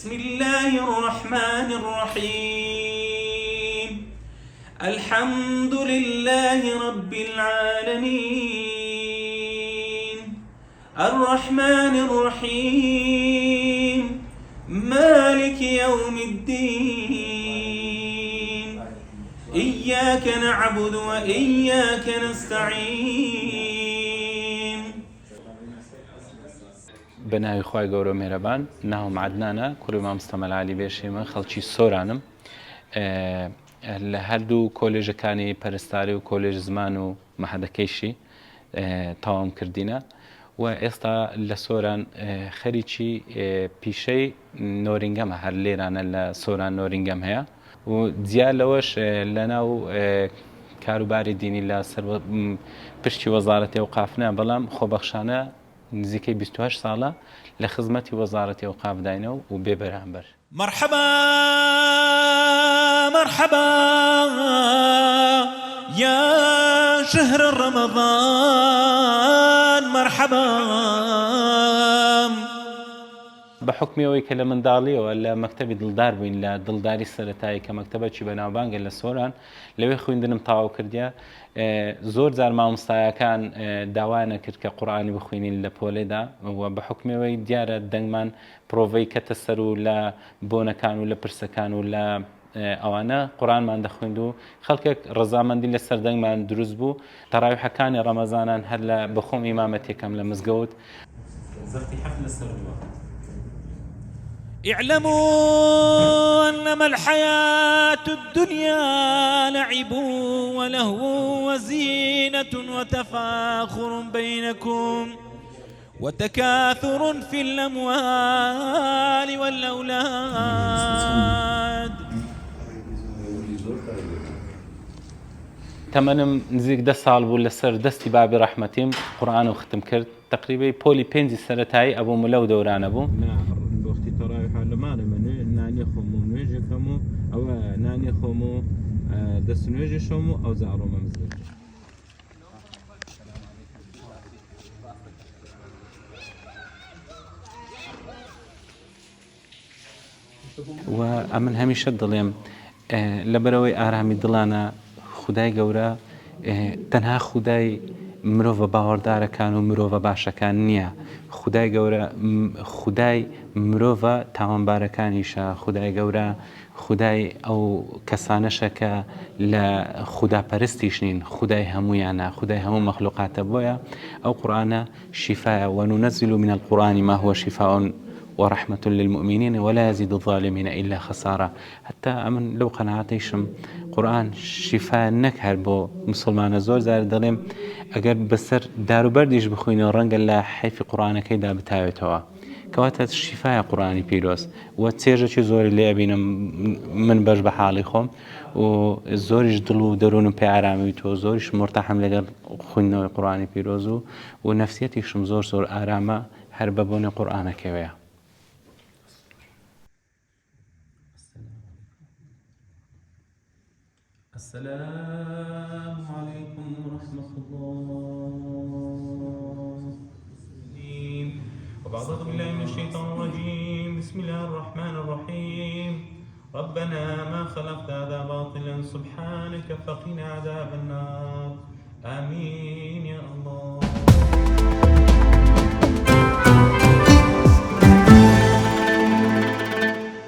بسم الله الرحمن الرحيم. الحمد لله رب العالمين، الرحمن الرحيم، مالك يوم الدين، إياك نعبد وإياك نستعين. بناوی خوای گەورە مێرەبان، ناوم عەدنانە، کوڕی مام مستەفا عەلی بێشێمە، خەڵکی سۆرانم لە هەردوو کۆلێژەکانی پەرستاری و کۆلێژ زمان و مەحەدەکەیشی تەواو کردینە و ئێستا لە سۆران خەریکی پیشەی نۆرینگەمە، هەر لێرانە لە سۆران نۆرینگەم هەیە و جیا لەوەش لەناو کاروباری دینی لە سەر پشتی وەزارەتی ئەوقافنە، بەڵام خۆبەخشانە نزیکەی 28 ساڵە لە خزمەتی وەزارەتی ئەوقاف داینە و بێبەرامبەر. مرحبا مرحبا يا شهر رمضان مرحبا. بەحکمیەوەی کە لە منداڵیەوە لە مەکتەبی دڵدار بووین، لە دڵداری سەرەتایی کە مەکتەبەکی بەناوبانگە لە سۆران، لەوێ خوێندنم تەواو کردیا. زۆر جار مامۆستایەکان داوای نەکرد کە قورئانی بخوێنین لە پۆلێدا و بەحکمیەوەی دیارە دەنگمان پرۆڤەی کەتە سەر و لە بۆنەکان و لە پرسەکان و لە ئەوانە قورئانمان دەخوێند و خەڵکێک ڕەزامەندی لەسەر دەنگمان دروست بوو. تەراویحەکانی ڕەمەزانان هەر لە بەخۆم ئیمامەتێکم لە مزگەوت زەفتی حەفت لەسەر بووە. اعلموا أنما الحياة الدنيا لعب ولهو وزينة وتفاخر بينكم وتكاثر في الأموال والأولاد. تەمەنم نزیک 10 ساڵ بوو لەسەر دەستی بابی ڕەحمەتیم قورئان و ختم کرد. تقریبا پۆلی 5 سەرەتایی ئەبووم لەو دەورانە بوو. وەختی تەراویح لەمانە منێ نانی خۆم و نوێژێکەم و ئەوە نانی خۆم و دەست نوێژێشەم و ئەو زاڕۆمە مزگەوت. و ئەمن هەمیشە دڵێم لەبەرەوەی ئارامی دڵانە خودای گەورە تەنها خودای مرۆڤە باوەڕدارەکان و مرۆڤە باشەکان نییە. خودای گەورە خودای مرۆڤە تاوانبارەکانیشە. خودای گەورە خودای ئەو کەسانەشە کە لە خوداپەرستیش نین، خودای هەموویانە، خودای هەموو مەخلوقاتە. بۆیە ئەو قورئانە شیفایە وننزل من القرآن ما هو شفاء ورحمة للمؤمنين ولا يزيد الظالمين إلا خسارة. حتى أمن لو قناعتيشم قرآن شفاء نكهر بو مسلمان زور زار دليم أجر بسر دارو برديش بخوين الرنج لا حيف قرآن كيدا بتاعتها كواتت الشفاء قرآني بيروس وتسيرج شي زور اللي أبينا من برج بحالي خوم وزورش دلو درون بيعرامي تو زورش مرتاحم لقر خوين قرآني بيروزو ونفسيتي شم زور آرامة هرببون قرآن كويا. السلام عليكم ورحمة الله وبعض بالله من الشيطان الرجيم. بسم الله الرحمن الرحيم. ربنا ما خلقت هذا باطلا سبحانك فقنا عذاب النار. آمين يا الله.